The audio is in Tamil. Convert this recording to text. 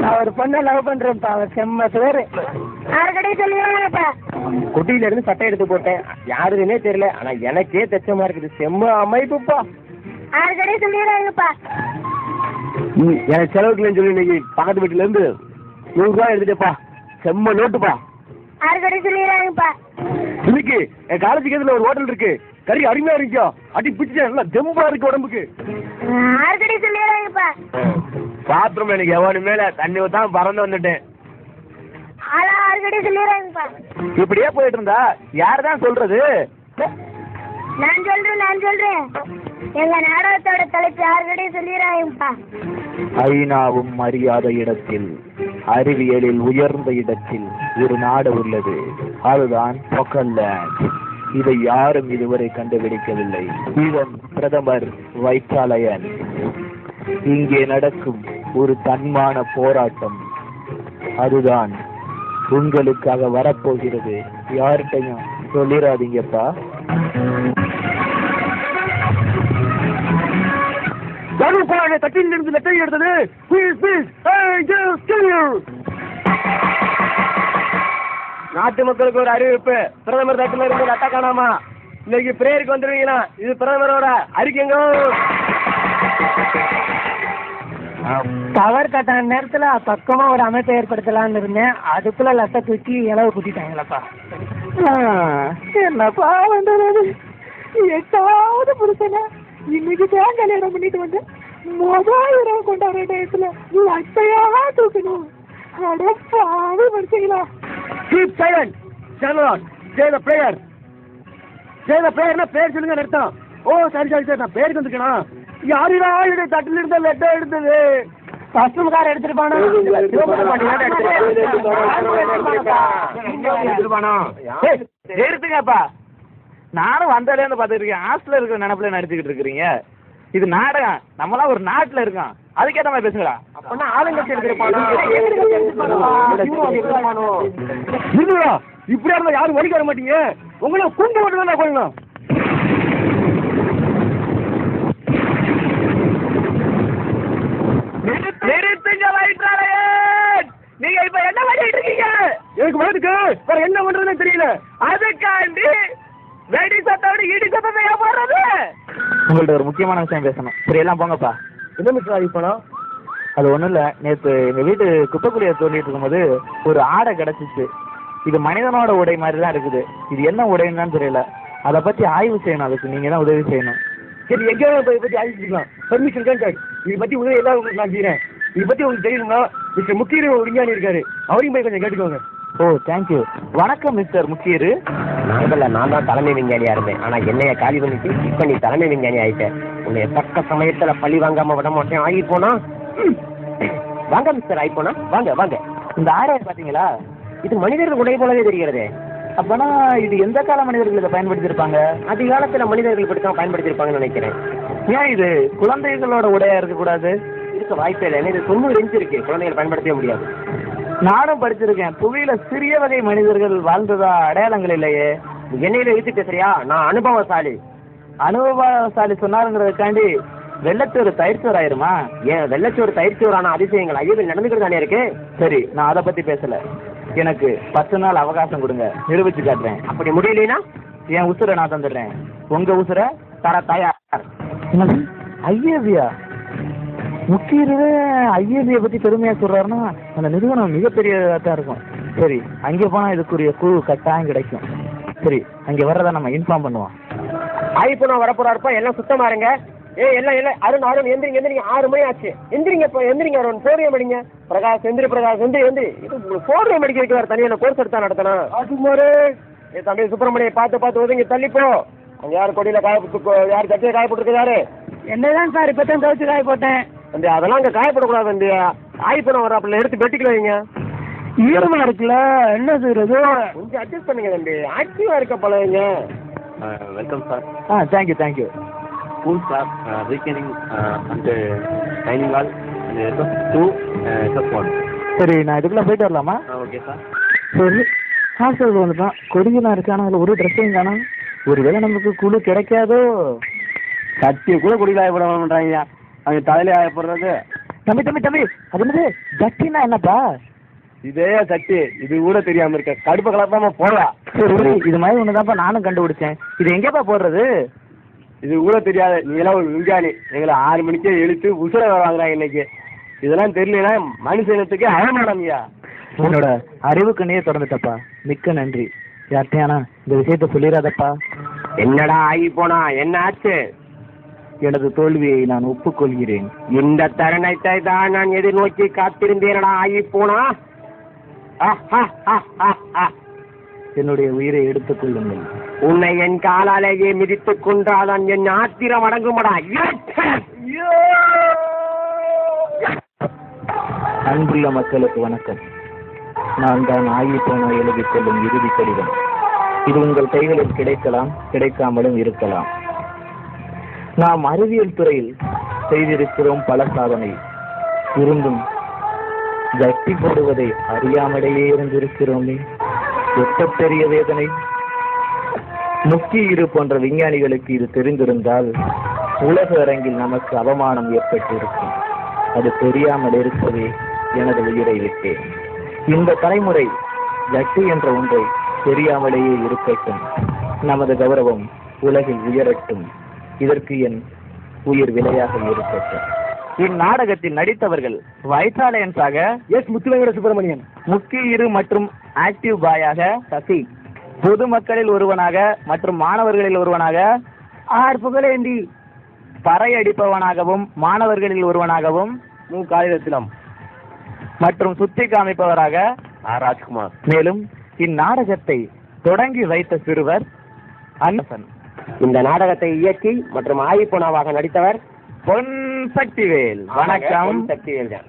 நான் ஒரு பொண்ணை லவ் பண்றேன்ப்பா, அவர் செம்ம பேரு. யாருக்கடே சொல்லுவாங்கப்பா. குட்டியில இருந்து சட்டை எடுத்து போட்டேன், யாருன்னே தெரியல, ஆனா எனக்கே தச்சமா இருக்குது, செம்ம அமைப்புப்பா. யாருக்கடே சொல்லிடுறாங்கப்பா. எனக்கு செலவுக்குலன்னு சொல்லி இன்னைக்கு பக்கத்து வீட்டுல இருந்து 100 ரூபாய் எடுத்துட்டேப்பா, செம்ம நோட்டுப்பா. யாருக்கடே சொல்லிடுறாங்கப்பா. இன்னைக்கு என் காலேஜுக்கு எதிரில் ஒரு ஹோட்டல் இருக்கு, கறி அருமையா இருக்கும், அடி பிடிச்சா நல்லா தெம்பா இருக்கு உடம்புக்கு. யாருக்கடே சொல்லிடுறாங்கப்பா. பாத்ரூம் எனக்கு எவனு மேல தண்ணி ஊத்தான் பறந்து வந்துட்டேன். இப்படியே போயிட்டு இருந்தா யாருதான் சொல்றது? நான் சொல்றேன் எங்க நாடகத்தோட தலைப்பு யாருக்கடே சொல்லிடுறாங்கப்பா. ஐநாவும் அறியாத இடத்தில், அறிவியலில் உயர்ந்த இடத்தில் ஒரு நாடு உள்ளது, அதுதான் பொக்கல்லாண்ட். இதை யாரும் இதுவரை கண்டுபிடிக்கவில்லை. இதன் பிரதமர் வைத்தாலயன். இங்கே நடக்கும் ஒரு தன்மான போராட்டம், அதுதான் உங்களுக்காக வரப்போகிறது. யார்கிட்டையும் சொல்லிடாதீங்கப்பா. தட்டில் இருந்து லெட்டை எடுத்தது. நாட்டு மக்களுக்கு ஒரு அறிவிப்பு, பிரதமர் தட்டில இருந்து லெட்டை காணாமா, இன்னைக்கு பிரேயருக்கு வந்துருவீங்களா? இது பிரதமரோட அறிக்கைங்க. பவர் கட்டான நேரத்துல பக்கமா ஒரு அமைப்பை ஏற்படுத்தலான்னு இருந்தேன், அதுக்குள்ள லட்ட தூக்கி இளவு குத்திட்டாங்களப்பா. என்னப்பா வந்தது? 8வது புருஷனை இன்னைக்கு தான் கல்யாணம் பண்ணிட்டு வந்து முதல் இரவு கொண்டாடுற டயத்துல லட்டையா தூக்கணும். அடப்பாவே படிச்சீங்களா? Keep silent. Say the prayer. Say the prayer. பேர் சொல்லுங்க அர்த்தம். ஓ சரி நான் பேருக்கு வந்துக்கணும். யாருடா இதை தட்டில் இருந்த லெட்டர் எடுத்தது? கஸ்டமர் எடுத்துருப்பானோ? எடுத்துங்கப்பா. நானும் வந்தாலே இருந்து பாத்துட்டு இருக்கேன், ஹாஸ்டல்ல இருக்கிற நினைப்புல நடிச்சுக்கிட்டு இருக்கிறீங்க. இது நாடகம், நம்மளாம் ஒரு நாட்டுல இருக்கோம், அதுக்கேற்ற மாதிரி பேசுங்களா? அப்படின்னா ஆளுங்கட்சி எடுத்துருப்பானோ? இப்படியா இருந்தா யாரும் வலிக்க வர மாட்டீங்க, உங்களை குண்டு மட்டும் தான் கொள்ளணும். நீங்க இப்ப என்ன பண்ணிட்டு இருக்கீங்க? எனக்கு வயதுக்கு வேற என்ன பண்றதுன்னு தெரியல, அதுக்காண்டி வெடி சத்தோட இடி சத்தத்தை போடுறது. உங்கள்ட்ட ஒரு முக்கியமான விஷயம் பேசணும். சரி எல்லாம் போங்கப்பா. என்ன மிஸ்டர் இப்போனா? அது ஒன்றும் இல்லை, நேற்று எங்கள் வீட்டு குப்பைக்குழியை தோண்டிட்டு இருக்கும்போது ஒரு ஆடை கிடச்சிச்சு. இது மனிதனோட உடை மாதிரி தான் இருக்குது, இது என்ன உடைன்னு தான் தெரியல, அதை பற்றி ஆய்வு செய்யணும், அதுக்கு நீங்கள் தான் உதவி செய்யணும். சரி எங்கேயாவது இதை பற்றி ஆய்வு செய்யலாம், பர்மிஷன் கான்டாக்ட். இதை பற்றி உதவி எல்லாம் உங்களுக்கு நான் செய்கிறேன். இதை பற்றி உங்களுக்கு தெரியணும்னா மிஸ்டர் முக்கீர் ஒரு விஞ்ஞானி இருக்காரு, அவரையும் போய் கொஞ்சம் கேட்டுக்கோங்க. ஓ தேங்க்யூ. வணக்கம் மிஸ்டர் முக்கீர். நான் தான் தலைமை விஞ்ஞானியா இருந்தேன், ஆனா என்னைய காலி பண்ணிட்டு இப்ப நீ தலைமை விஞ்ஞானி ஆயிட்டேன். உன்னை தக்க சமயத்துல பழி வாங்காம விட மாட்டேன். ஆகி போனா வாங்க மிஸ்டர், ஆகி போனா வாங்க வாங்க. இந்த ஆடை பாத்தீங்களா? இது மனிதர்கள் உடை போலவே தெரிகிறது. அப்பனா இது எந்த கால மனிதர்கள் இதை பயன்படுத்தியிருப்பாங்க? அதிகாலத்துல மனிதர்கள் இப்படித்தான் பயன்படுத்தியிருப்பாங்கன்னு நினைக்கிறேன். ஏன் இது குழந்தைகளோட உடையா இருக்கக்கூடாது? இருக்க வாய்ப்பே இல்லை, இது 90 இன்ச் இருக்கு, குழந்தைகள் பயன்படுத்தவே முடியாது. நானும் படிச்சிருக்கேன், புவியில சிறிய வகை மனிதர்கள் வாழ்ந்ததா அடையாளங்கள் இல்லையே. என்னையில இழுத்து பேசுறியா? நான் அனுபவசாலி. அனுபவசாலி சொன்னாருங்கிறதுக்காண்டி வெள்ளச்சோறு தயிர்ச்சோறு ஆயிருமா? ஏன் வெள்ளச்சோறு தயிர்ச்சோறான அதிசயங்கள் ஐயவில் நடந்துக்கிட்டு தானே இருக்கு. சரி நான் அதை பத்தி பேசல, எனக்கு 10 நாள் அவகாசம் கொடுங்க, நிரூபிச்சு காட்டுறேன். அப்படி முடியலனா என் உசுரை நான் தந்துடுறேன், உங்க உசுரை தர தயார். ஐஏவியா? முக்கியவே ஐஏவியை பத்தி பெருமையா சொல்றாருன்னா அந்த நிறுவனம் மிகப்பெரியதா இருக்கும். சரி அங்கே போனா இதுக்குரிய குழு கட்டாயம் கிடைக்கும். சரி அங்கே வர்றதா நம்ம இன்ஃபார்ம் பண்ணுவோம். ஆயிப்போ நான் வரப்போறாருப்பா, எல்லாம் சுத்தமா இருங்க. எல்லாம் அருண் எந்திரிங்க எந்திரிங்க, 6 மணி ஆச்சு. எந்திரிங்க இப்போ எந்திரிங்க அருண், சோரியம் அடிங்க. பிரகாஷ் எந்திரி, பிரகாஷ் எந்திரி. இது சோரியம் அடிக்க வைக்கிறார், தனியாக கோர்ஸ் எடுத்தா நடத்தணும். தம்பி சுப்பிரமணியை பார்த்து ஒதுங்கி தள்ளிப்போ. அங்கே யார் கொடியில யார் தட்டியை காயப்பட்டிருக்கு? யாரு? என்னதான் சார் இப்பதான் துவச்சு காய போட்டேன். அதெல்லாம் அங்கே காயப்படக்கூடாது. தம்பி ஆயிப்போ வர்றாப்புல எடுத்து பெட்டிக்கல வைங்க. ஈரமா இருக்குல்ல, என்ன செய்யறது? கொஞ்சம் அட்ஜஸ்ட் பண்ணுங்க தம்பி, ஆக்டிவா இருக்க பழகுங்க. Welcome sir. Thank you. School staff weekending and dining hall and to support. சரி நான் இதுக்குள்ள போயிட்டு வரலாமா? Okay sir. சரி ஹாஸ்டலுக்கு வந்துட்டோம், கொடியெல்லாம் இருக்கானா? அதில் ஒரு ட்ரெஸ்ஸையும் காணும். ஒருவேளை நமக்கு குழு கிடைக்காதோ? கட்டி கூட கொடியில் ஆயப்பட மாட்டாங்க, அவங்க தலையில ஆயப்படுறது. தம்பி தம்பி தம்பி அது என்னது ஜட்டின்னா என்னப்பா? இதே சட்டி இது கூட தெரியாம இருக்க கடுப்பு கலப்பாம போடலாம். சரி இது மாதிரி ஒண்ணுதான்ப்பா நானும் கண்டுபிடிச்சேன். இது எங்கேப்பா போடுறது? இது கூட தெரியாது. நீங்களாம் ஒரு விஞ்ஞானி. எங்களை 6 மணிக்கே எழுத்து உசுர வாங்குறாங்க இன்னைக்கு. இதெல்லாம் தெரியலன்னா மனுஷனத்துக்கு அவமானம்யா. உன்னோட அறிவுக்கு நீர் தொடர்ந்துட்டப்பா, மிக்க நன்றி. யார்கிட்டயானா இந்த விஷயத்த சொல்லிடாதப்பா. என்னடா ஆகி போனா என்ன ஆச்சு? எனது தோல்வியை நான் ஒப்புக்கொள்கிறேன். இந்த தருணத்தை தான் நான் எதிர்நோக்கி காத்திருந்தேனடா ஆகி போனா. என்னுடைய உயிரை எடுத்துக் கொள்ளுங்கள். உன்னை என் காலாலேயே மிதித்துக் கொண்டாதான் என் ஆத்திரம் அடங்குமடா. அன்புள்ள மக்களுக்கு வணக்கம். நான் தான் ஆகி போன எழுதிக் கொள்ளும் இறுதி கடிதம். இது உங்கள் கைகளில் கிடைக்கலாம், கிடைக்காமலும் இருக்கலாம். நாம் அறிவியல் துறையில் செய்திருக்கிறோம் பல சாதனை. இருந்தும் ஜட்டி போடுவதை அறியாமலேயே இருந்திருக்கிறோமே, எத்தப் பெரிய வேதனை. முக்கிய போன்ற விஞ்ஞானிகளுக்கு இது தெரிந்திருந்தால் உலக அரங்கில் நமக்கு அவமானம் ஏற்பட்டிருக்கும். அது தெரியாமல் இருக்கவே எனது உயிரை விட்டேன். இந்த தலைமுறை ஜட்டி என்ற ஒன்றை தெரியாமலேயே இருக்கட்டும். நமது கௌரவம் உலகில் உயரட்டும். இதற்கு என் உயிர் விலையாக இருக்கட்டும். இந்நாடகத்தில் நடித்தவர்கள் வைத்தாலயன்ஸாக எஸ் முத்துவேங்கட சுப்பிரமணியன், முக்கிய மற்றும் ஆக்டிவ் பாயாக சசி, பொதுமக்களில் ஒருவனாக மற்றும் மாணவர்களில் ஒருவனாக ஆர் புகழேந்தி, பறையடிப்பவனாகவும் மாணவர்களில் ஒருவனாகவும் மு காளிரத்தினம் மற்றும் சுத்தி காமிப்பவராக ஆர் ராஜ்குமார். மேலும் இந்நாடகத்தை தொடங்கி வைத்த சிறுவர் அன்னசன். இந்த நாடகத்தை இயக்கி மற்றும் ஆயிப்போனாவாக நடித்தவர் பொன் சக்திவேல். வணக்கம். சக்திவேல் தான்.